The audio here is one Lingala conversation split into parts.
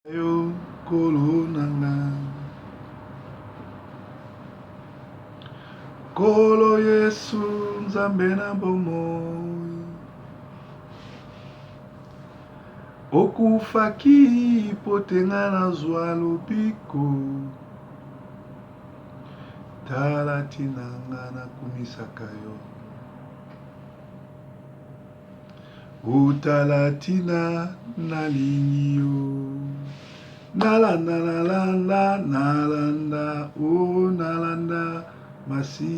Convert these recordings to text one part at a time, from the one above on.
Yo kolonanga kolo Yesu nzambe na bomoi okufaki potenga na zwa lobiko tala tinanga nakumisaka yo utala tina nalingi yo nalanda nalanda nalanda o nalanda masiya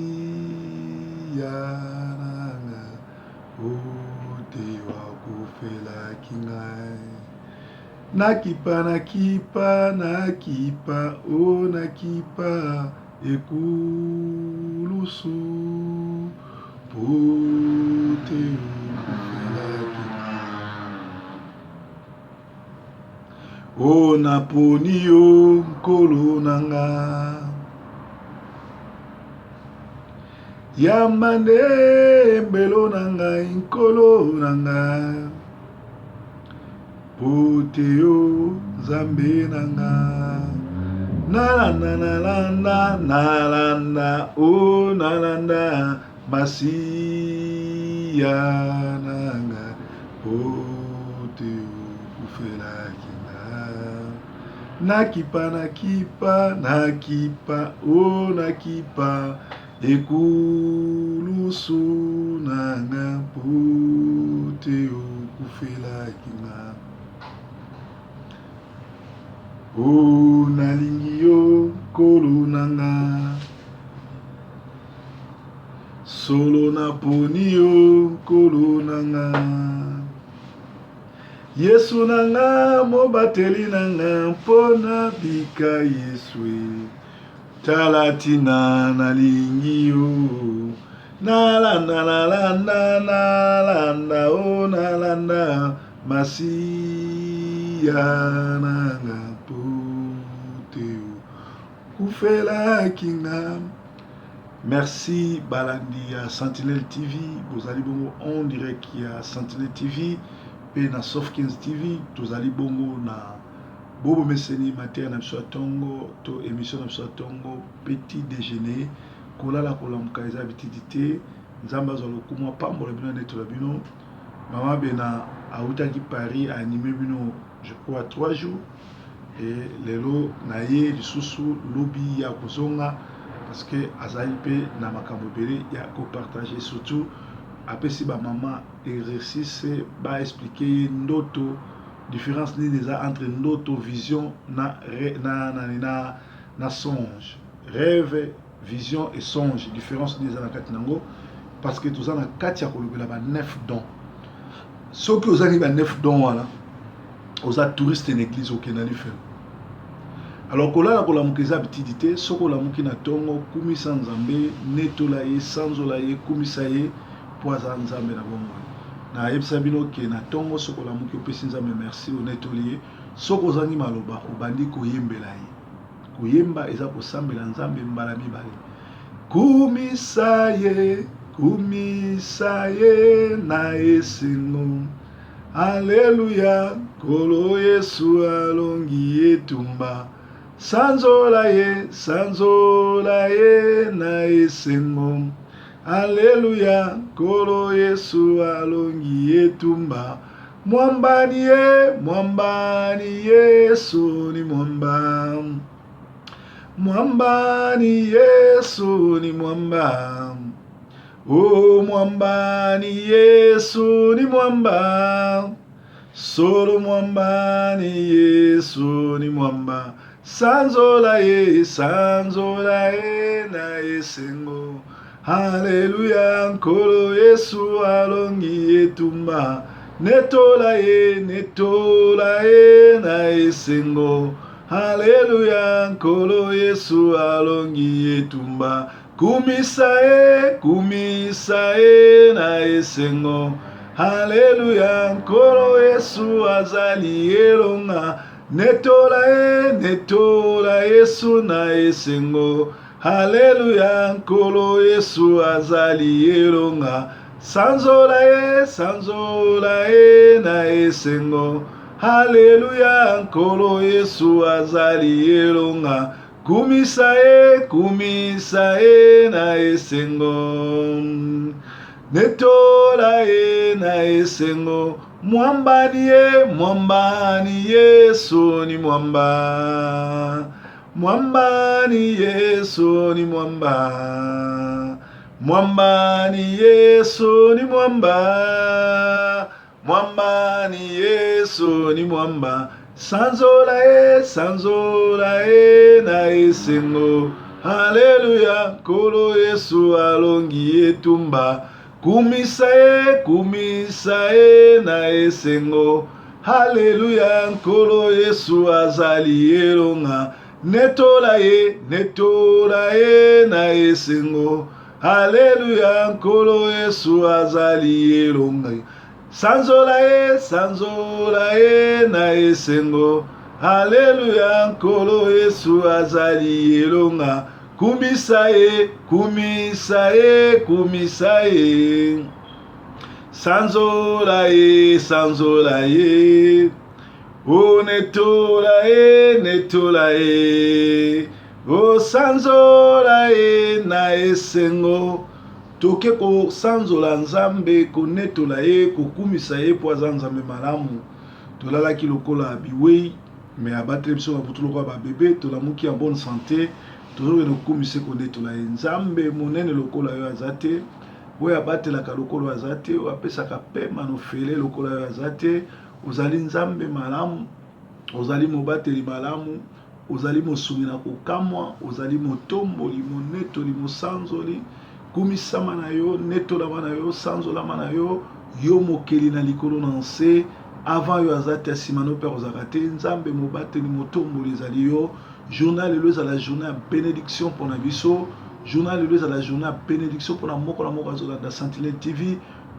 nanga o te wakufela kingai nakipa nakipa nakipa o nakipa ekulusu po te wakufela kingai o naponi yo nkolo nanga yambande mbelo nanga nkolo nanga pote yo nzambe nanga nalanda nalanda nalanda o nalanda masiya nanga pote yo kufela kinga nakipa nakipa nakipa o nakipa ekulusu nanga pote yo kufela kinga o nalingi yo nkolo nanga solo naponi yo nkolo nanga Yesu nanga mobateli nanga mpona bika Yesu tala tina nalingi yo nalanda nalanda nalanda o nalanda masiya nanga pote yo kufela kinga. Merci balandi ya Sentinelle TV bozali bongo on dirait qu'il y a Sentinelle TV pe na Soft 15 TV tozali bongo na bobo meseni matin na biso tongo to émission na biso tongo petit déjeuner kolala kolamuka eza bitidité nzamba zo lokumwa pambola bino neto la bino mama bena autaki Paris a animé bino je crois 3 jours et lelo na ye lisusu lobby ya kozonga parce que azali pe na makambo bele ya ko partager surtout apesi ba mama exercice ba expliquer ndoto différence nini eza entre ndoto vision na songe rêve vision et songe différence nini eza na kati nango parce que toza na kati ya kolobela ba 9 dons soki ozali ba 9 dons wana oza touriste en église okendani fe alors kolala kolamuka eza bitidité soki olamuki na tongo kumisa nzambe netola ye sanzola ye kumisa ye po aza nzambe na bongo na yebisa bino ke na tongo soki olamuki opesi nzambe merci onetoli ye soki ozangi maloba obandi koyembela ye koyemba eza kosambela nzambe mbala mibale kumisa ye na esengo Alléluia, kolo Yesu alongi etumba sanzola ye na esengo Alléluia, kolo Yesu alongi etumba mwambani Yesu ni mwamba mwambani Yesu ni mwamba oh mwambani Yesu ni mwamba solo mwambani Yesu ni mwamba sanzola ye na esengo Haleluya nkolo Yesu alongi etumba netola ye na esengo Haleluya nkolo Yesu alongi etumba kumisa ye na esengo Haleluya nkolo Yesu azali elonga netola Yesu na esengo Haleluya nkolo Yesu azali elonga sanzola ye na esengo Haleluya, nkolo Yesu azali elonga. Kumisa e na esengo. Netola e na esengo. Mwambani Yesu ni mwamba. Mwambani Yesu ni mwamba. Mwambani Yesu ni mwamba. Mwambani Yesu ni mwamba. Sanzola e na esengo. Haleluya, nkolo Yesu alongi etumba. Kumisa e na esengo. Haleluya, nkolo Yesu azali elonga. Netola e na esengo. Haleluya, nkolo Yesu azali elonga. Sanzola e na esengo. Haleluya, nkolo Yesu azali elonga. Kumisa e. Sanzola e. Oh, netola e. Oh, sanzola e na esengo. Toke ko sanzola nzambe, ko netola e, ko kumisa e po aza nzambe malamu. Tolalaki lokola biwei, mais abattre biso babutu lokola ba bébé, tolamuki en bonne santé. Tozoke no kumise ko netola e. Nzambe monene lokola yo azate. Oyo abatelaka lokola yo azate, oyo apesaka pema no fele lokola yo azate. Ozali nzambe malamu, ozali mobateli malamu, ozali mosungi na kokamwa, ozali motomboli, monetoli, mosanzoli. Kumisama na yo, netolama na yo, sanzolama na yo, yo mokeli na likolo na nse. Avant yo azate asima no père ozakate, nzambe mobateli motomboli ezali yo. Journal lelo ezala journée ya bénédiction pour na biso. Journal lelo ezala journée ya bénédiction pour na moko azolanda Sentinelle TV.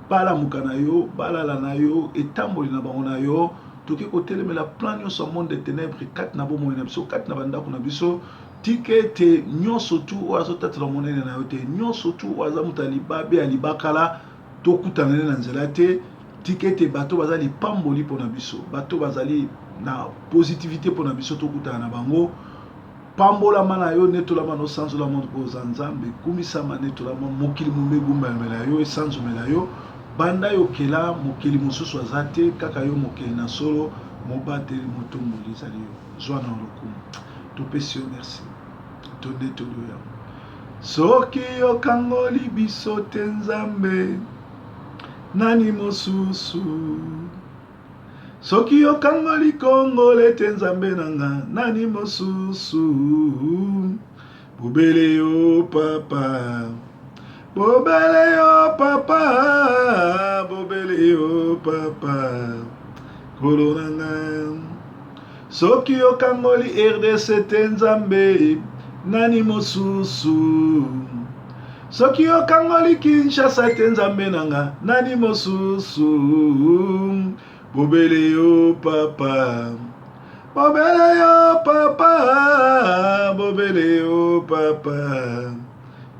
Bala mukana yo, balala na yo, etamboli na bango na yo. Toki kotelemela plan nyonso monde de ténèbres, kat na bomo na biso, kat na bandako na biso. Tikete nyonso tu oazo tatela monene na yo te, nyonso tu oaza mutali babe alibakala tokutana na nzela te. Tikete bato bazali pamboli pona biso, bato bazali na positivité pona biso tokutana na bango. Pambola mana yo, netola mano sanzola mano ko zanzambe, kumisa manetola mano mokili mumegumba mela yo esanzo mela yo. Banda yo kela mokili mosusu azate kaka yo mokili na solo mobateli motomboli zali yo. Zwa na lokumu. Topesi yo merci. Tonde toluya. Soki yo kangoli biso te nzambe, nani mosusu? Soki yo kangoli kongole te nzambe nanga, nani mosusu? Bobele yo papa, bobele yo papa, bobele yo papa, kolo nanga. Soki yo kangoli RDC te nzambe, nani mosusu? Soki yo kangoli Kinshasa te nzambe nanga, nani mosusu? Bobele yo papa, bobele yo papa, bobele yo papa,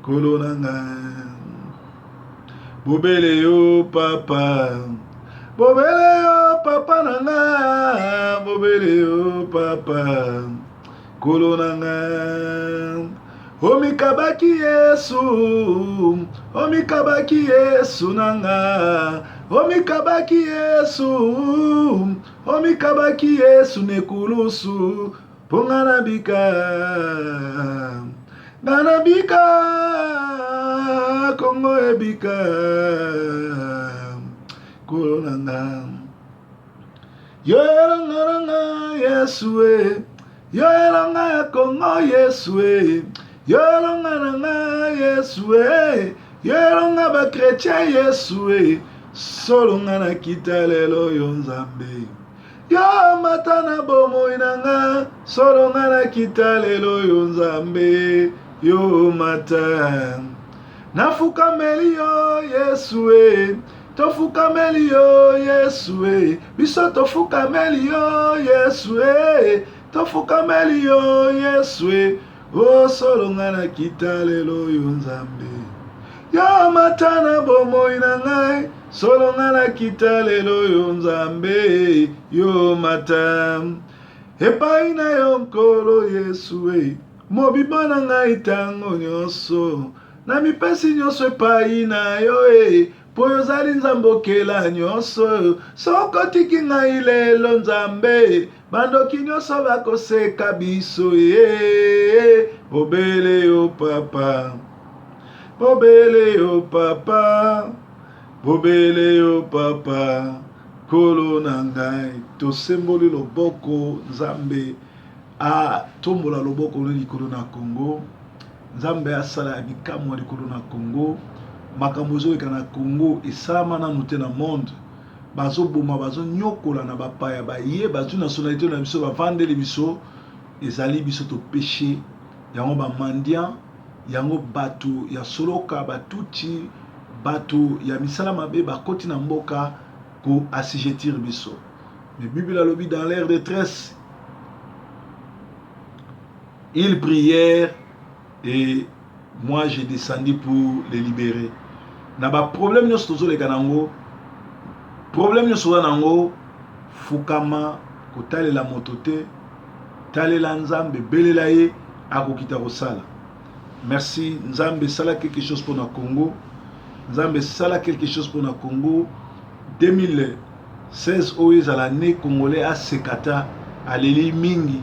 kolo nanga. Bobele yo papa, bobele yo papa nanga, bobele yo papa, kolo nanga. Omikabaki Yesu, omikabaki Yesu nanga, omikabaki Yesu, omikabaki Yesu nekulusu, ponga nabika, nanabika, Kongo ebika, kolo nanga. Yo elonga Yesu e, yo elonga ya Kongo Yesu e, yo elonga na Yesu e, yo elonga ba chrétien Yesu e, solo nga na kita lelo yo nzambe. Yo matana bomo inanga, solo nga na kita lelo yo nzambe, yo mata. Nafukameli yo Yesu e, tofukameli yo Yesu e, biso tofukameli yo Yesu e, tofukameli yo Yesu e, o solo nga na kita lelo yo nzambe. Yo matana bomoi na ngai, solo nga nakita lelo yo Nzambe yo mata epai na yo nkolo Yesu mobimba na ngai ntango nyonso na mipesi nyonso epai na yo po yozali Nzambe okela nyonso soko tiki ngai lelo Nzambe bandoki nyonso bakoseka biso obele yo papa obele yo papa obele yo papa kolo na ngai tosemboli loboko Nzambe tombola loboko na likolo na Congo Nzambe asala bikamwa likolo na Congo makambo ezoyeka na Congo esalama nanu te na monde bazoboma bazonyokola na bapaya baye bazu nationalité na biso bavandeli biso ezali biso to péché yango bamandian yango bato ya soloka batuti bato ya misala mabe bakoti na mboka ko assujettir biso. Mais Bible a lobby dans l'air de détresse. Ils prièrent et moi j'ai descendu pour les libérer. Na ba problème nyos tozo le kanango. Problème nyos nango fukama kotale la motote tale la Nzambe belela ye akokita kosala. Merci Nzambe sala quelque chose pour na Congo. Nzambe sala quelque chose pour na Congo. 2016 oyo à l'année congolais a sekata aleli mingi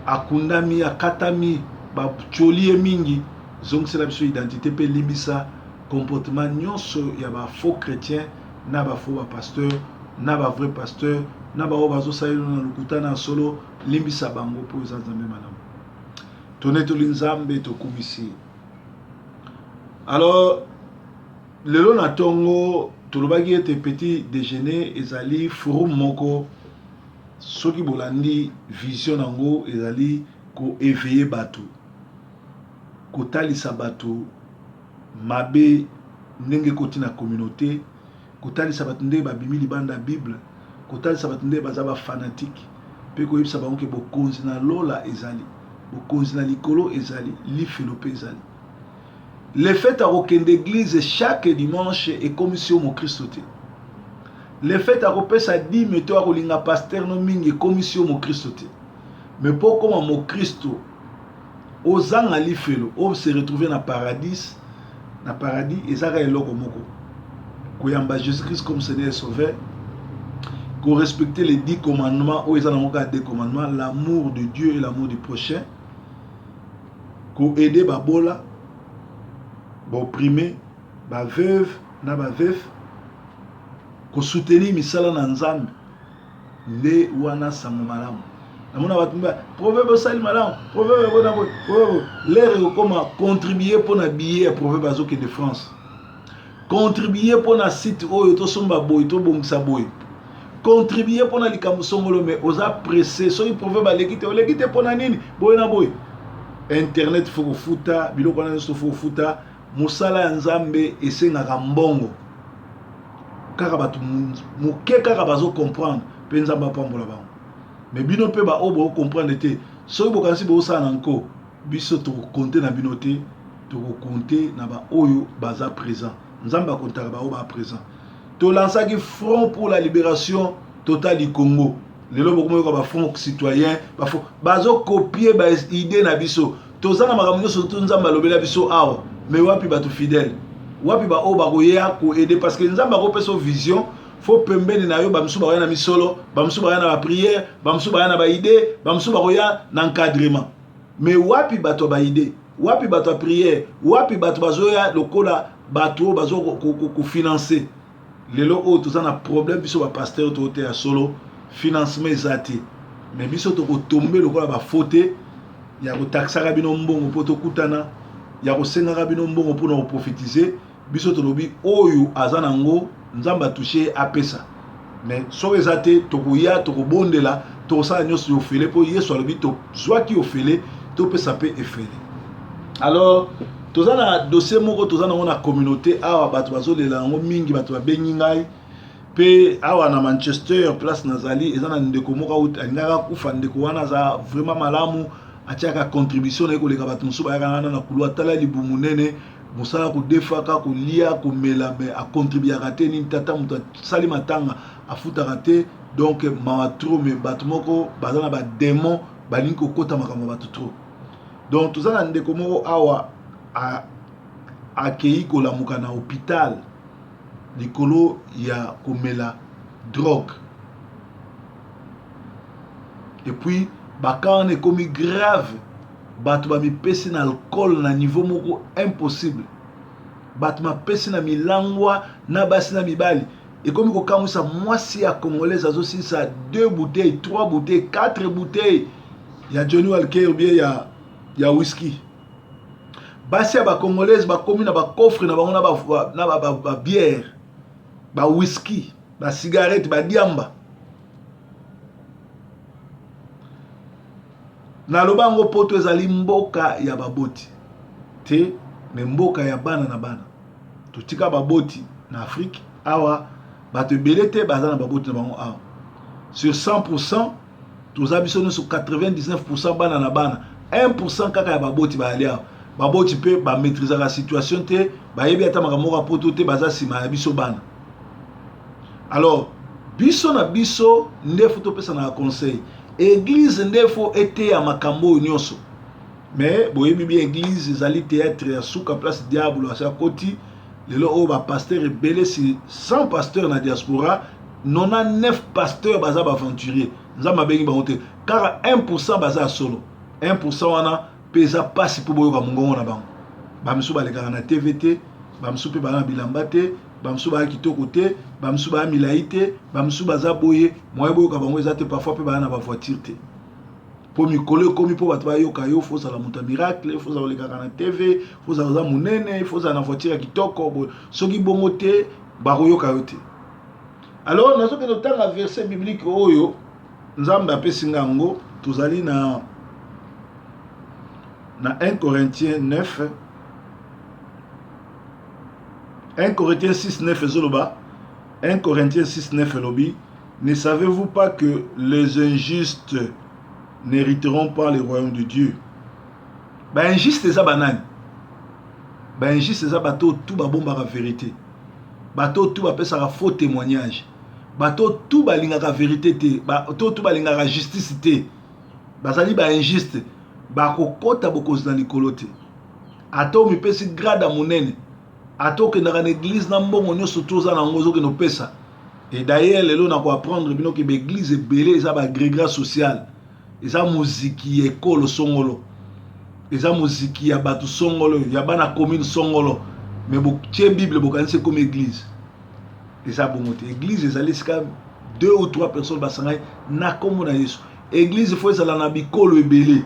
akundami akatami ba cholie mingi donc c'est la identité pe limbisa comportement nyonso ya ba faux chrétien na ba faux pasteur na ba vrai pasteur na ba obazo sayelo na lukuta na solo limbisa bango po za Nzambe malamu toneto linzambe to kumisi. Alors lelo na tongo tolobaki ete petit déjeuner ezali forum moko soki bolandi vision nango ezali ko éveiller bato kotalisa bato mabe ndenge koti na communauté kotalisa bato ndenge babimi libanda Bible kotalisa bato ndenge baza ba fanatique pe koyebisa bango ke bokonzi na lola ezali bokonzi na likolo ezali lifelo pe ezali. Le fait à aucune église chaque dimanche est comme si au Christ. Le fait à repérer sa dîme et à rouler un pasteur no mingi comme si au Christ. Mais pour comme au Christ, aux ans à l'ifelo, on se retrouver dans le paradis et ça est l'eau moko. Koyamba Jésus-Christ comme Seigneur et Sauveur, qu'on respecte les 10 commandements, ou ils ont 10 commandements, l'amour de Dieu et l'amour du prochain, qu'on aide babola. Opprimé, ba veuve, na ba veuf, ko soutenir misala na Nzambe, nde wana sango malamu. Namona batumba, proverbe sali malamu, proverbe bona bo, proverbe, l'air koma contribuer pour na billet proverbe azoke de France. Contribuer pour na site oyo to somba boy, to bongisa boy. Contribuer pour na likambo songolo mais oza pressé, so proverbe lekite pour na nini, boy na boy. Internet faut futa, biloko na so faut futa. Musala ya Nzambe esengaka mbongo kaka bato moke kaka bazo comprendre pe Nzambe apambola bango mais bino pe ba obo comprendre te soki bokanisi bosala nanko biso tokokonte na bino te tokokonte na ba oyo baza présent Nzambe akontaka ba oyo ba présent tolansaki front pour la libération totale du Congo lelo bokomoyoka ba front citoyen bazo copier ba idée na biso tozana makambo nyonso to Nzambe alobela biso awa. Mais wapi bato fidèle wapi ba o ba koya ko aider parce que Nzamba ko peso vision faut pembeni na yo ba msuba ya na misolo ba msuba ya na ba prière ba msuba ya na ba idée ba msuba koya na encadrement mais wapi bato ba idée wapi bato prière wapi bato bazoya lokola bato bazo ko financer lelo o to na problème biso ba pasteur to te ya solo financement ezati mais biso to ko tomber lokola ba faute ya ko taxaka bino mbongo poto kutana ya kosengaka bino mbongo mpona koprophétiser biso tolobi oyo aza nango Nzambe touché apesa mais soki eza te tokoya tokobondela tokosala nyonso ofele mpo Yesu alobi tozwaki ofele topesa mpe efele. Alors toza na dossier moko toza nango na communauté awa bato bazolela yango mingi bato babengi ngai mpe awa na Manchester place nazali eza na ndeko moko alingaka kufa ndeko wana aza vraiment malamu atiaka contribution na ekoleka bato mosusu bayaka wana na kulu atala libumu nene mosala kodefaka kolia komela me akontribuaka te nini tata moto asali matanga afutaka te. Donc mawa trop me bato moko baza na badémon balingi kokota makambo bato trop. Donc toza na ndeko moko awa akei kolamuka na hôpital likolo ya komela drogue. Et puis bakana ekomi grave, bato bamipesi na alcool na niveau moko impossible, bato mapesi na milangwa na basi na mibali. Ekomi kokamwisa mwasi ya congolaise azosilisa 2 bouteilles 3 bouteilles 4 bouteilles ya Johnny Walker bien ya whisky. Basi ya ba congolaise bakomi na ba coffre na bango na ba bière, ba whisky, ba cigarette, ba diamba. Na lobango poto ezali mboka ya baboti te, me mboka ya bana na bana. Totika baboti na Afrique awa bato ebele te baza na baboti na bango awa. Sur 100%, toza biso nyonso 99% bana na bana, 1% kaka ya baboti baali awa. Baboti pe ba maîtriser la situation te, ba yebi ata makambo poto te, baza sima ya biso bana. Alors biso na biso ndefu topesa na conseil. Église ndefo ete ya makambo nyonso. Mais boyebi bi église ezali théâtre ya suka place diable asa koti. Lelo o ba pasteur ebele si 100 pasteurs na diaspora, 99 pasteurs baza ba aventurier. Nzamba bengi ba hote car 1% baza solo. 1% wana pesa pasi po boyoka mongongo na bango. Ba msu ba lekaka na TVT, ba msu pe ba na bilamba te, ba msu ba kitoko te, ba msu ba milai te, ba msu baza boye, moye boyoka bango eza te, parfois pe ba na ba voiture te. Po mikolo komi po bato bayoka yo, faut sala muta miracle, faut sala lekaka na TV, faut sala munene, faut sala na voiture ya kitoko, soki bongo te ba koyoka yo te. Alors nazo ke totanga verset biblique oyo Nzambe apesi ngango, tozali na 1 Corinthiens 9, 1 Corinthiens 6, 9 Zoloba, 1 Corinthiens 6, 9 Lobi. Ne savez-vous pas que les injustes n'hériteront pas le royaume de Dieu? Bah injuste c'est ça banane. Bah injuste c'est ça bateau tout ba bomba la vérité. Bateau tout ba pesa la faux témoignage. Bateau tout ba linga la vérité te. Bateau tout ba linga la justice te. Bazali ba injuste. Ba kokota boko dans likolote. Ato mi pesi grade monene. Ato ke na l'église na mbongo nyonso toza na ngozo ke no pesa. Et d'ailleurs lelo na ko apprendre bino ke l'église ebele eza ba grégrat social. Eza muziki ekolo songolo. Eza muziki ya batu songolo, ya bana commune songolo. Mais bo tie Bible bo kanise comme église. Eza bongote. Église ezali sika 2 ou 3 personnes basangai na komona Yesu. Église faut ezala na bikolo ebele.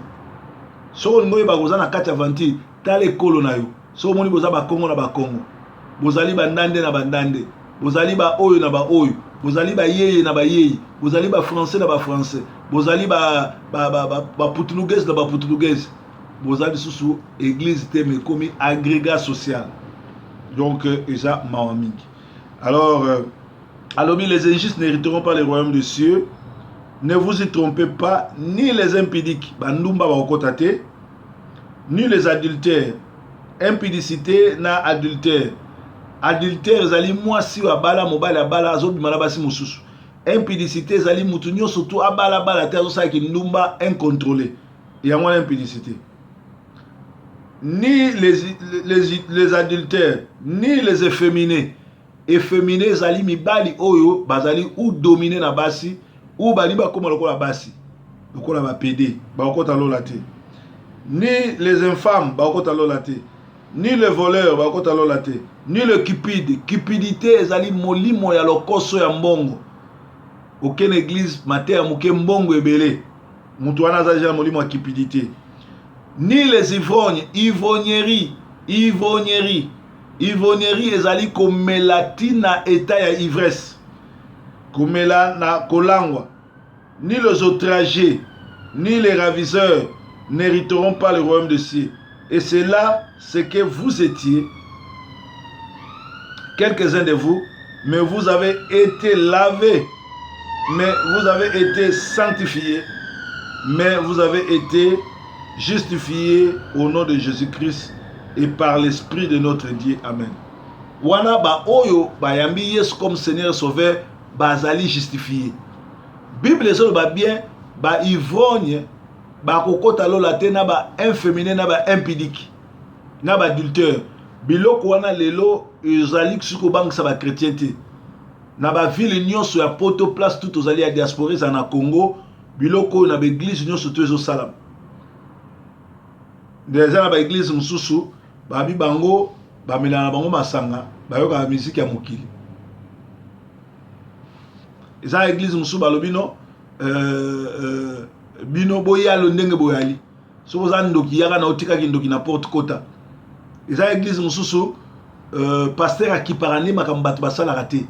So ngoyi ba koza na kati avanti tala ekolo na yo. So moni boza ba Kongo na ba Kongo. Bozali ba ndande na ba ndande. Bozali ba oyo na ba oyo. Bozali ba yeye na ba yeye. Bozali ba français na ba français. Bozali ba portugais na ba portugais. Bozali sous église te me komi agrégat social. Donc eza mawamingi. Alors les injustes n'hériteront pas le royaume des cieux. Ne vous y trompez pas, ni les impudiques, bandumba ba okotate, ni les adultères. Impudicité na adultère. Adultère ezali mwasi wa bala mobali abala azobima na basi mosusu. Impudicité ezali mutu nyonso tu abala bala te azosala kindumba incontrôlé. Et en impudicité. Ni les adultères, ni les efféminés. Efféminés ezali mibali oyo bazali ou dominer na basi ou bali ba koma lokola basi. Lokola ba PD, ba okota lola te. Ni les infâmes, ba okota lola te. Ni le voleur, ba okota lola te. Ni le cupide. Cupidité ezali molimo ya lokoso ya mbongo. Aucune église maté ya muke mbongo ebele. Mutu wana azaja molimo ya cupidité. Ni les ivrognes, ivrognerie. Ivrognerie ezali komelati na état ya ivresse. Komela na kolangwa. Ni les outragés, ni les ravisseurs n'hériteront pas le royaume de cieux. Et c'est là ce que vous étiez, quelques-uns de vous, mais vous avez été lavés, mais vous avez été sanctifiés, mais vous avez été justifiés au nom de Jésus-Christ et par l'Esprit de notre Dieu. Amen. Wana ba oyo ba yambi Yesu comme Seigneur Sauveur bazali justifié. Bible ezolo ba bien ba ivrogne ba kokota lola te na ba inféminé na ba impudique na ba adultère. Biloko wana lelo ezali siko bang sa ba chrétien te. Na ba ville nyonso ya poto place tout ozali ya diaspora za na Congo biloko na ba église nyonso to ezo salam. Déjà na ba église mususu ba bi bango ba melana bango masanga ba yoka musique ya mokili. Eza église mususu ba lobino bino boyalo ndenge boyali. So za ndoki yaka na otika ki ndoki na porte kota. Eza église mususu pasteur akiparani makambo bato basala raté.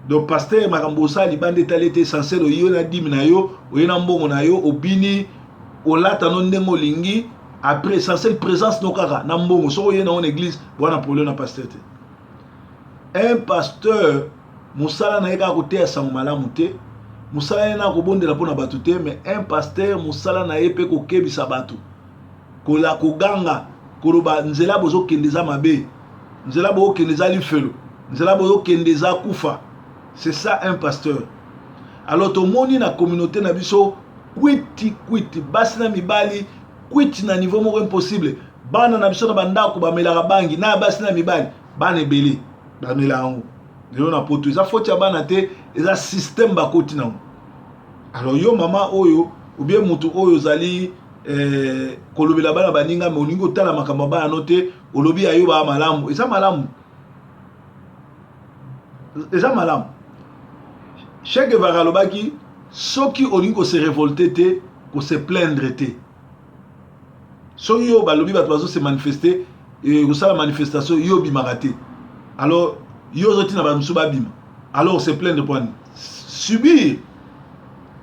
Donc pasteur makambo sa libande talete essentiel oyo na dimi na yo, oyo na mbongo na yo, obini olata no ndengo lingi après essentiel présence no kaka na mbongo so oyo na on église bona problème na pasteur te. Un pasteur musala na yeka kote ya sango malamu te, musala na ko bondela pona batu te, mais un pasteur musala na yepe ko kebisa batu. Kola ko ganga koloba nzela bozo kendeza mabe, nzela bozo kendeza lifelo, nzela bozo kendeza kufa. C'est ça un pasteur. Alors tout le monde na communauté na biso kwiti basi na mibali kwiti na niveau moko impossible. Bana na biso na bandako ba melaka bangi na basi na mibali bana ebele ba melango. Lelo na poto eza faute ya bana te eza système ba koti na. Alors yo mama oyo ou bien mutu oyo zali kolobela bana baninga me oningo tala makambo bana note olobi ayo ba malamu eza malamu. Eza malamu. Cheikh Guevara lobaki soki olingo se révolter te ko se plaindre te. So yo balobi bato bazo se manifester et ko sala manifestation yo bimaka te. Alors yo zoti na ba musuba bima. Alors se plaindre pour subir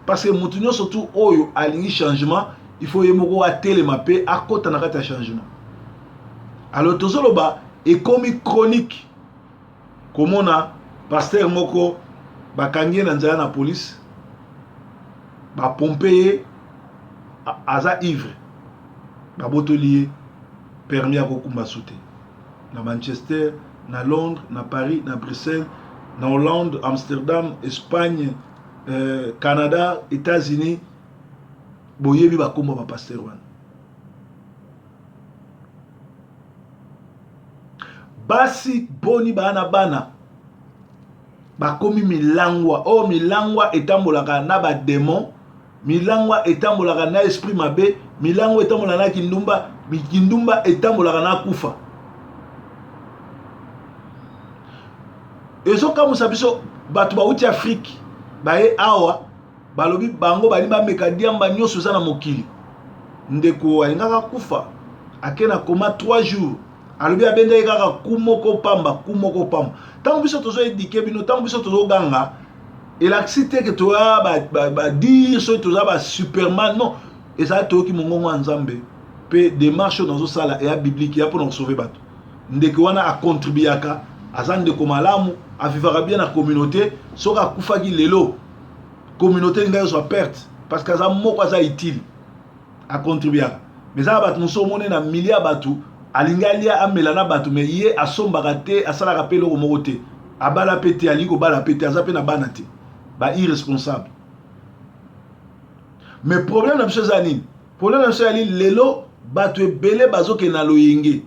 parce que mutu nyo surtout oyo alingi changement, il faut yemoko atelema pe akota na kata changement. Alors tozoloba ekomi chronique komona pasteur moko bakangie na nzala na police ba pomper aza ivre ba botolier permis ya kokumba soute na Manchester, na Londres, na Paris, na Bruxelles, na Hollande, Amsterdam, Espagne, Canada, États-Unis boyebi bakomba ba pasteur wana. Basi boni bana bakomi milangwa. Oh milangwa etambolaka na ba démon, milangwa etambolaka na esprit mabe, milangwa etambolaka na kindumba, kindumba etambolaka na kufa. Ezo kamusa biso batu ba uti Afrique baye awa balobi bango bali ba meka diamba nyoso za na mokili. Ndeko alingaka kufa akena koma 3 jours. Alobi abende kaka kumoko pamba. Tant biso tozo éduquer bino, tant biso tozo ganga, elaxité que toi ba dire so toza ba Superman non, et ça to ki mongongo nzambe. Pe démarche dans sala et biblique ya pour nous sauver bato. Ndeko wana a contribuer aka, azande ko malamu, a vivre bien na communauté, soka kufa ki lelo. Communauté ngayo soit perte parce que ça moko ça utile a contribuer. Mais ça bato muso mone na milliard bato alingalia amelana batu me ye asombaka te asala rapelo ko moko te abala pete aliko bala pete azape na bana te ba irresponsable. Mais problème na biso zanini, problème na biso ali lelo batu ebele bazoke na loyenge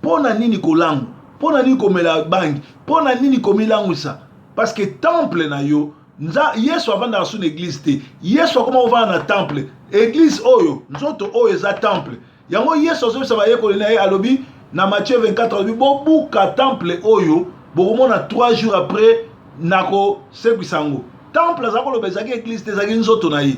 pona nini kolango, pona nini komela bangi, pona nini komilangwisa parce que temple na yo nza yesu avanda na son église te, yesu akoma ovanda na temple église oyo nzoto oyo eza temple. Yango yesu azo ba yeko na ye alobi na Matthieu 24 alobi bobuka temple oyo bokomona 3 jours après nako sebisango. Temple azako lobezaki église te zaki nzoto na ye.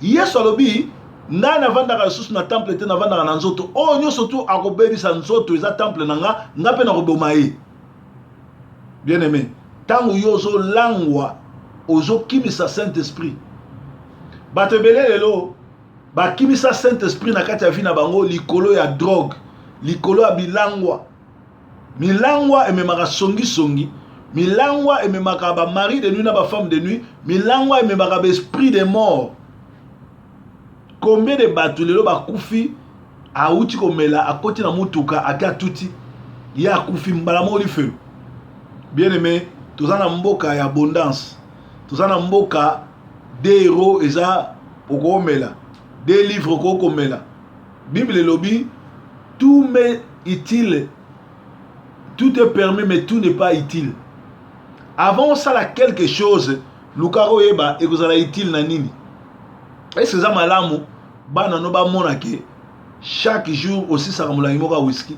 Yesu alobi ndana vandaka susu na temple te na vandaka na nzoto oyo nyoso tu akobebisa nzoto eza temple nanga ngape na koboma ye. Bien aimé, tango yo zo langwa ozo kimisa Saint-Esprit. Bato belé lelo ba kimisa Saint-Esprit na kati ya vie na bango likolo ya drogue, likolo ya bilangwa. Milangwa ememaka songi, milangwa ememaka ba mari de nuit na ba femme de nuit, milangwa ememaka ba esprit de mort. Combien de bato lelo ba kufi auti komela akoti na mutuka aka tuti ya kufi mbala moli feu. Bien aimé, tous en mboka ya abondance, tous en mboka des héros eza okomela, des livres okomela. Bible lobby, tout m'est utile, tout est permis mais tout n'est pas utile. Avant ça là quelque chose, lukaro yeba ekozala utile na nini? Est-ce que ça malamu bana no ba monake chaque jour aussi ça molangi moka whisky?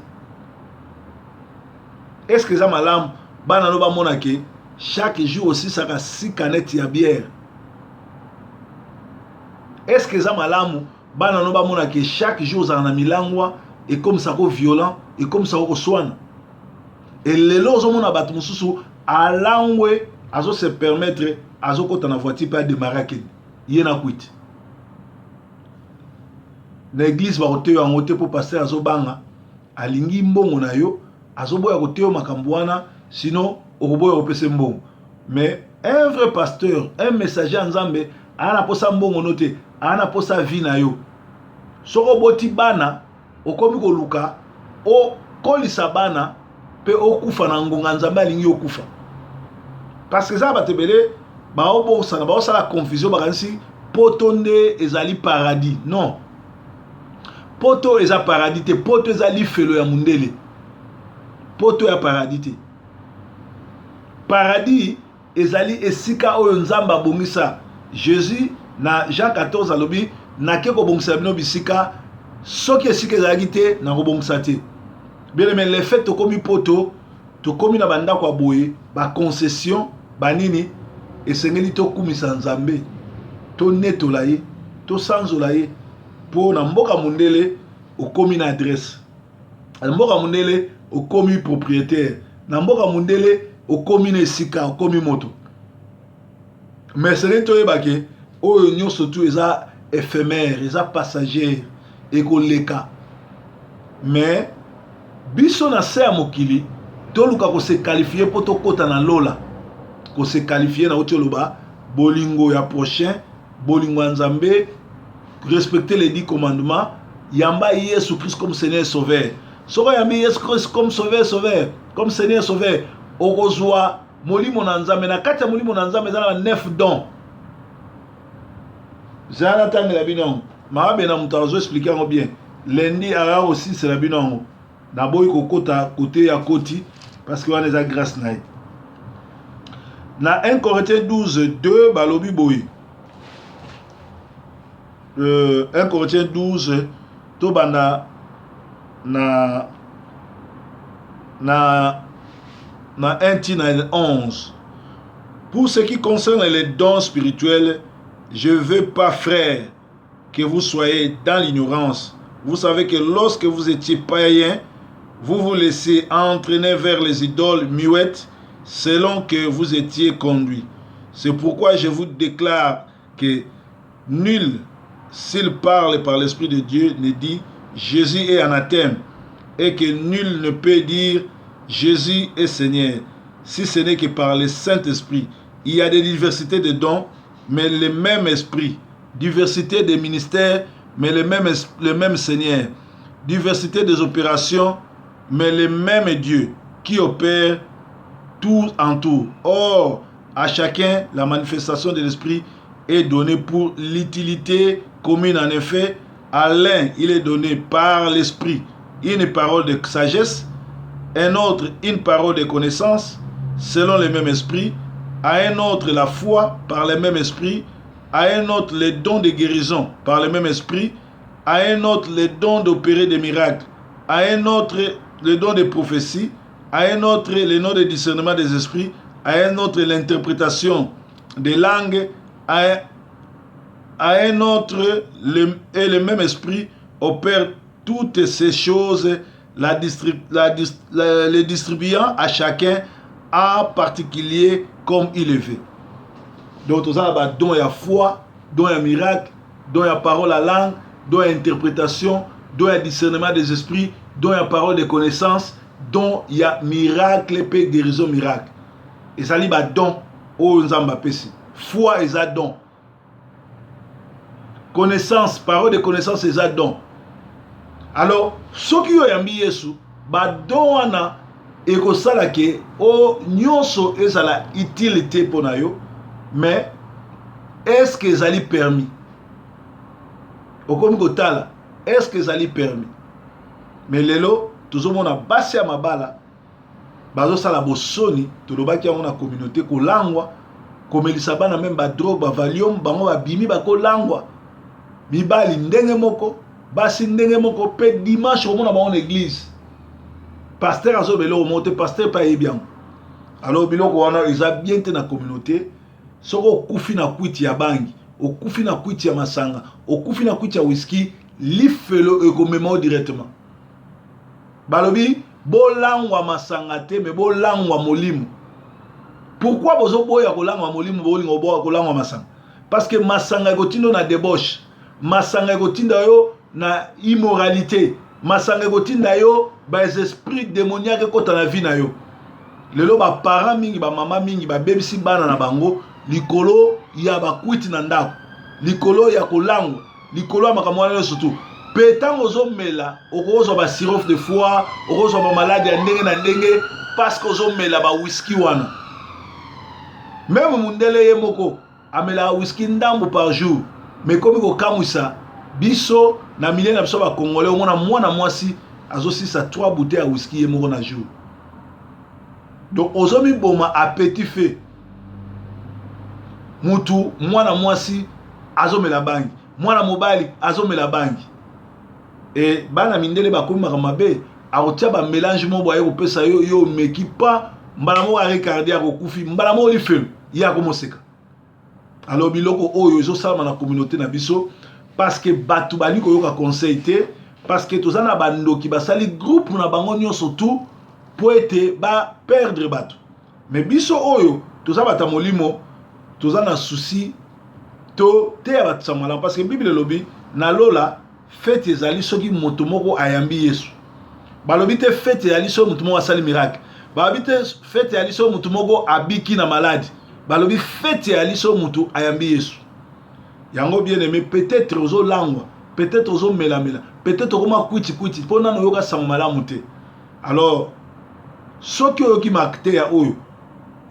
Est-ce que ça malamu bana no ba monake chaque jour aussi ça ka 6 canettes ya bière? Est-ce que ça malamu bana no ba monake chaque jour ça na milangwa et comme ça ko violent et comme ça ko soine? Et les lots mona batu mususu alangwe azo se permettre azo kota na voiture pas démarrer ken yena quit. L'église va koteyo en côté pour passer azo banga alingi mbongo na yo azo boya koteyo makambwana sinon okoboya kopese mbongo. Mais un vrai pasteur, un messager nzambe ana posa mbongo note ana posa vie na yo. Soko boti bana okomi ko luka o kolisa bana pe okufa na ngonga nzambe alingi okufa. Parce que ça va te belé ba obosa na ba osala confusion bakanisi poto nde ezali paradis. Non. Poto eza paradis te, poto ezali felo ya mundele. Poto ya paradis te. Paradis ezali esika oyo nzambe abongisa. Jésus na Jean 14 alobi nake kobongisa bino bisika soki esika ezalaki te na kobongisa te. Bien aimé, les faits tokomi poto, tokomi na banda kwa boye, ba concession, ba nini, esengeli tokumisa nzambe, to netola ye, to sanzola ye, po na mboka mundele okomi na adresse. Na mboka mundele okomi propriétaire. Na mboka mundele okomi na esika, okomi moto. Mais c'est to yebake, oyo nyonso tu eza éphémère, eza passager, ekoleka. Mais biso na se ya mokili toluka ko se qualifier po tokota na lola ko se qualifier na otoloba bolingo ya prochain bolingo ya nzambe respecter les 10 commandements yamba Yesu Christ comme Seigneur sauveur soko yambi Yesu Christ comme sauveur comme Seigneur sauveur okozwa molimo na nzambe na kati ya molimo na nzambe ezala 9 dons zana tangela bino mabe na mutazo expliquer ngo bien lundi ara aussi c'est la bino na boy kokota côté ya koti parce que on les a grâce na na 1 Corinthiens 12 2 balobi boy 1 Corinthiens 12 to bana na 1 tina 11. Pour ce qui concerne les dons spirituels, je veux pas, frère, que vous soyez dans l'ignorance. Vous savez que lorsque vous étiez païens, vous vous laissez entraîner vers les idoles muettes selon que vous étiez conduits. C'est pourquoi je vous déclare que nul, s'il parle par l'Esprit de Dieu, ne dit Jésus est anathème, et que nul ne peut dire Jésus est Seigneur, si ce n'est que par le Saint-Esprit. Il y a des diversités de dons, mais le même Esprit. Diversité des ministères, mais le même Seigneur. Diversité des opérations, mais le même Dieu qui opère tout en tout. Or, à chacun, la manifestation de l'Esprit est donnée pour l'utilité commune. En effet, à l'un, il est donné par l'Esprit une parole de sagesse, un autre une parole de connaissance, selon le même Esprit, à un autre la foi par le même Esprit, à un autre les dons de guérison par le même Esprit, à un autre les dons d'opérer des miracles, à un autre le don de prophétie, à un autre le nom de discernement des esprits, à un autre l'interprétation des langues, à un autre le même esprit opère toutes ces choses, les distribuant à chacun en particulier comme il le veut. Donc, tout ça, don il y a foi, don il y a miracle, don il y a parole à langue, don il y a interprétation, don il y a discernement des esprits, don il y a parole de connaissance, don il y a miracle et guérison miracle. Et ça dit don au nzamba pesi. Foi et ça don. Connaissance, parole de connaissance et ça don. Alors soki yo yambi Yesu badon wana ekosala ke o nyonso ezala utilité pona yo, mais est-ce que ezali permis? Okomi kotala est-ce que ezali permis? Mais lelo tozomona basi ya mabala bazosala bosoni tolobaki yango na communauté kolangwa komelisa bana même badrogue bavalium bango babimi bakolangwa mibali ndenge moko basi ndenge moko pe dimanche komona bango na église pasteur azobele omonte pasteur pa yebi yango. Alors biloko wana eza bien te na communauté. Soko okufi na kwiti ya bangi, okufi na kwiti ya masanga, okufi na kwiti ya whisky, lifelo ekomema directement. Balobi bolangwa masanga te me bolangwa molimo. Pourquoi bozo boya kolangwa molimo bolingo boya kolangwa masanga? Parce que masanga ekotindo na débauche, masanga ekotinda yo na immoralité, masanga ekotinda yo ba esprit démoniaque kota na vie na yo. Lelo ba parents mingi ba mama mingi ba bebisi bana na bango likolo ya bakwiti na ndako, likolo ya kolangwa, likolo ya makambo wana surtout. Petango ozomela okozwa ba sirop de foie, okozwa ba malade ya ndenge na ndenge parce que ozomela ba whisky wana. Même mundele ye moko amela whisky ndambo par jour, mais comme ko kamwisa biso na milieu na biso ba congolais omona mwana mwasi azosisa 3 bouteilles ya whisky ye moko na jour. Donc ozomi boma appétit fait. Mutu mwana mwasi azomela bangi, mwana mobali azomela bangi. Et bana mindele bakomi mabe akotia ba mélange mo boye kopesa yo yo meki pa mbala mo arrêt cardiaque okufi mbala mo lifelo ya komoseka. Alors biloko oyo ezosala na communauté na biso parce que batu bali koyoka conseil te, parce que tozana bandoki basali groupe na bango nyonso tout pour être ba perdre batu. Mais biso oyo tozabata molimo tozana souci to te abatsamala parce que Bible lobi na lola fête ezali soki moto moko ayambi Yesu. Balobi te fête ezali soki moto moko asali miracle. Balobi te fête ezali soki moto moko abiki na malade. Balobi fête ezali soki moto ayambi Yesu. Yango bien aimé, peut-être ozo langwa, peut-être ozo mela, peut-être okoma kwiti pona no yoka samala muté. Alors soki oyoki makte ya oyo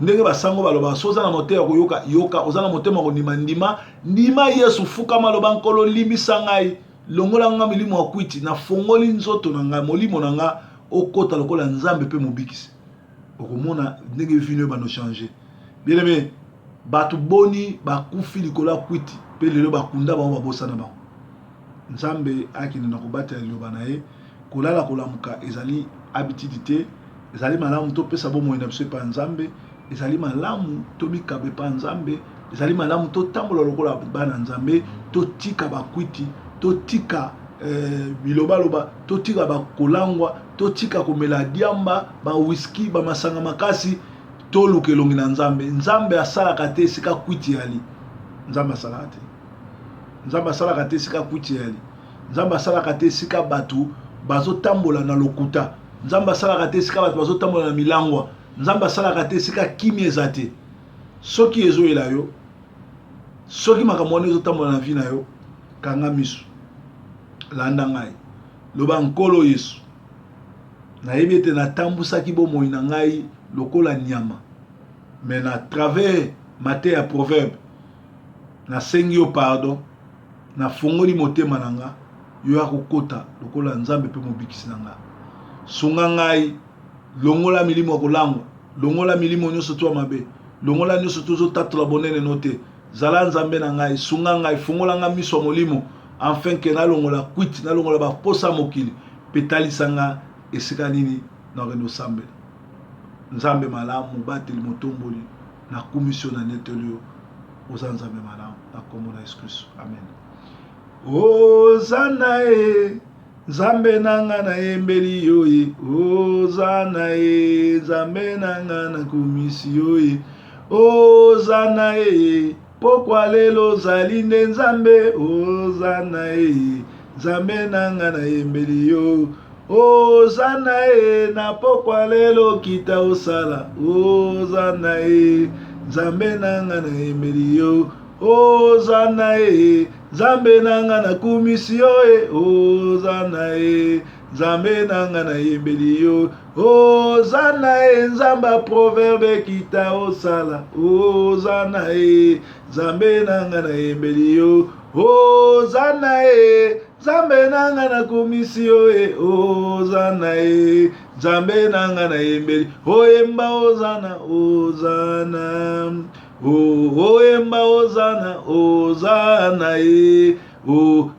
ndenge basango baloba soza na mote ya koyoka yoka ozana motema ko ndima ndima Yesu fuka maloba nkolo limbisa ngai longola nga milimo ya kwiti na fongoli nzoto na nga molimo na nga okota lokola nzambe pe mobikisi okomona ndenge vino bano changer. Bien aimé, batu boni bakufi likola kwiti pe lelo bakunda ba babosa na ba nzambe akini na kobata liloba na ye kolala kolamuka ezali habitude ezali malamu to pesa bomo ina biso pa nzambe, ezali malamu to bikabe pa nzambe, ezali malamu to tambola lokola bana nzambe, to tika bakwiti, to tika bilobaloba, to tika bakolangwa, to tika komela diamba, ba whisky, ba masanga makasi, to lukelongi na nzambe. Nzambe asalaka te sika kwiti yali. Nzambe asalaka te. Nzambe asalaka te sika kwiti yali. Nzambe asalaka te sika batu bazo tambola na lokuta. Nzamba asalaka te sika bato bazotambola na milangwa. Nzamba asalaka te sika kimia eza te. Soki ezoyela yo, soki makambo wana ezotambola na vi na yo, kanga miso landa ngai loba nkolo Yesu nayebi ete natambusaki bomoi na ngai lokola nyama, mais na travers mate ya proverbe nasengi yo pardon, nafongoli motema na nga yo ya kokota lokola nzambe pe mobikisi na nga. Sunga ngai longola milimo ya kolangwa, longola milimo nyonso to mabe, longola nyonso to zotatola bonene note, zala nzambe na ngai, sunga ngai, fongola nga miso molimo, enfin ke nalongola kwiti, nalongola baposa mokili, petalisa nga esika nini na reno sambela. Nzambe malamu bateli motomboli na komisio na netelio oza nzambe malamu na kombo na Yesu Kristo. Amen. Ozana Nzambe nanga na embeli yoye, ozana Nzambe nanga na komisi yoye, ozana pokwa lelo zalinde Nzambe, ozana Nzambe nanga na embeli yo, ozana na pokwa lelo kita osala, ozana Nzambe nanga na embeli yo, Ozana Nzambe nanga na kumisi yo Ozana Nzambe nanga na yembeli yo Ozana Nzamba proverbe kita osala Ozana Nzambe nanga na yembeli yo Ozana Nzambe nanga na kumisi yo Ozana Nzambe nanga na yembeli oyemba Ozana Ozana oyemba Ozana Ozana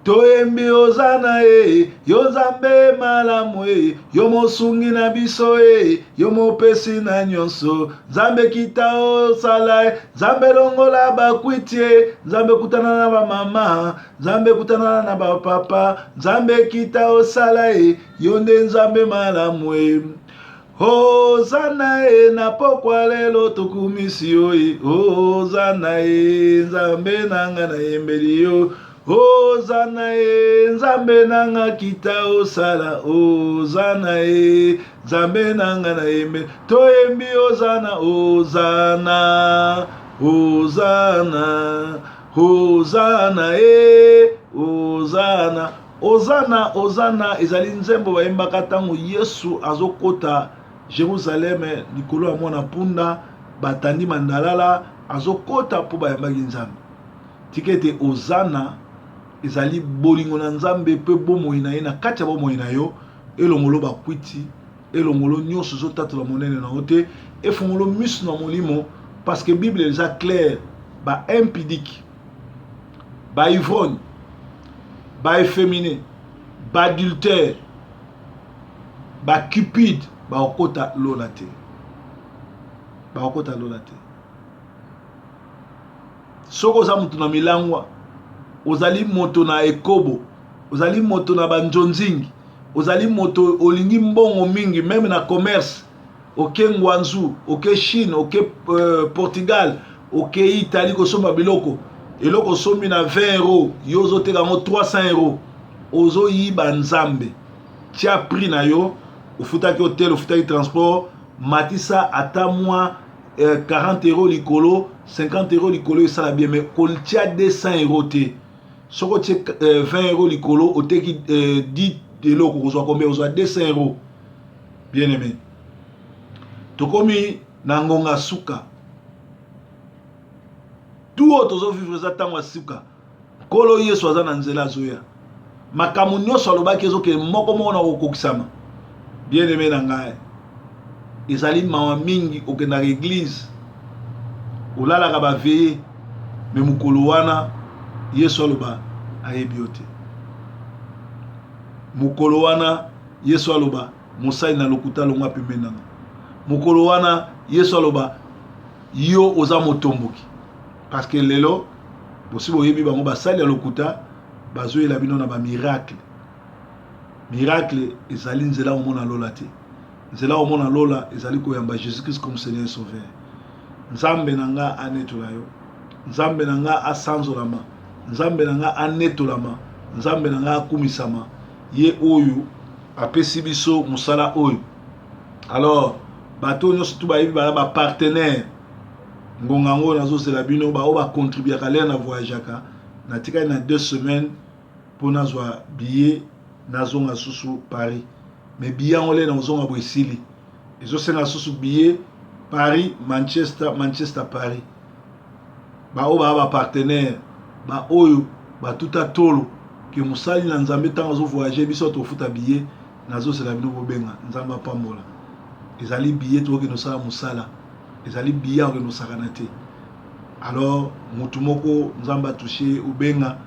toyembi Ozana yo Nzambe malamu yo mosungi na biso yo mopesi na nyonso Nzambe kita osala Nzambe longola bakwiti Nzambe kutana na bamama Nzambe kutana na bapapa Nzambe kita osala yo nde Nzambe malamu Ozana na pokwa lelo tokumisi yo Ozana Nzambe nanga na yembeli yo Ozana Nzambe nanga kita osala Ozana Nzambe nanga na yembeli toyembi Ozana Ozana Ozana Ozana Ozana Ozana Ozana ezali nzembo bayembaka ntango Yesu azokota Jérusalem likolo ya mwana punda batandi mandalala azokota po bayambaki Nzambe tikete Ozana ezali bolingo na Nzambe pe bomoi na ye na kati ya bomoi na yo elongolo bakwiti elongolo nyonso zotatola monene na ote efongolo miso na molimo parce que Bible eza clair ba impudique ba ivrogne ba efféminé ba adultère ba cupide ba okota lola te soko za mutu na milangwa ozali moto na ekobo ozali moto na banjonzingi ozali moto olingi mbongo mingi même na commerce oke Ngwanzu oke Chine oke Portugal oke Italie kosomba biloko eloko sombi na 20 euros yo ozoteka ngo 300 euros ozoyiba Nzambe tia prix na yo ofutaki hotel ofutaki transport matisa ata mwa 40 euros likolo 50 euros likolo esala bien mais koltia 200 euros te soko tie 20 euros likolo oteki 10 eloko kozwa combien ozwa 200 euros bien aimé tokomi na ngonga suka tout tozovivre eza ntango ya suka nkolo Yesu aza na nzela azoya makambo nyonso alobaki ezokende moko na kokokisama bien aimé na ngai ezali mawa mingi okendaka église olalaka baveye me mokolo wana Yesu aloba ayebi yo te mokolo wana Yesu aloba mosali na lokuta longwa pembeni nanga mokolo wana Yesu aloba yo oza motomboki parce que lelo bosi boyebi bango basali ya lokuta bazoyela bino na bamiracle miracle ezali nzela omona lola te nzela omona lola ezali koyamba Jésus Christ comme Seigneur et Sauveur Nzambe nanga anetola yo Nzambe nanga asanzolama Nzambe nanga anetolama Nzambe nanga akumisama ye oyo apesi biso musala oyo alors bato nyonso tu bayebi bana ba partenaire ngonga ngo nazozela bino ba o ba contribuer kala na voyageaka na tika na 2 semaines pour nazwa billet nazonga susu Paris mais billet ngole na zonga boisili ezosenga susu billet Paris Manchester Paris ba o ba partenaire ba oyo ba tuta tolo ke musali na Nzambe tango zo voyager biso to futa billet nazosela bino bobenga Nzamba pambola ezali billet to ke no sala musala ezali billet ke no sakana te alors mutu moko Nzamba toucher obenga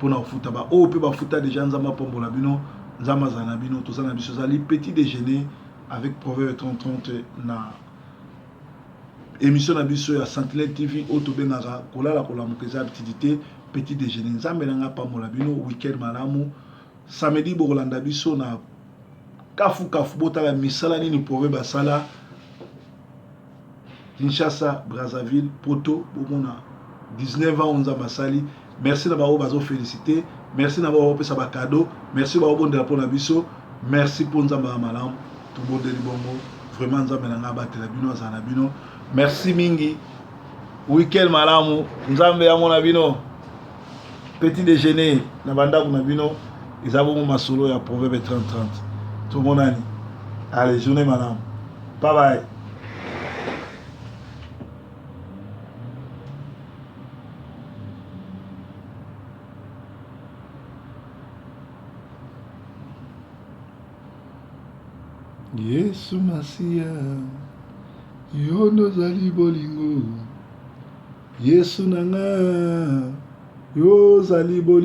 pona futa ba o pe ba futa déjà Nzamba pambola bino Nzamba zana bino to zana biso ezali petit déjeuner avec Proverbe 30 na émission na biso ya Sentinelle TV auto bengaka kolala kolamuka eza activité petit déjeuner Nzambe nanga pambola bino week-end malamu samedi bokolanda biso na kafu botala misala nini Proverbe basala Kinshasa Brazzaville Poto bomona 19 ans Nzambe basali merci na bao bazo féliciter merci na bao pesa ba cadeau merci bao bondela pona biso merci pour Nzambe malamu to bondeli bongo vraiment Nzambe nanga batela bino azana bino merci mingi week-end malamu nzambe ya mona bino petit déjeuner na bandako na bino eza bongo masolo ya proverbe 30-30 tomonani allez journée malamu bye bye. Yesu Masia yo nozali bolingo Yesu nanga yo zali bolingo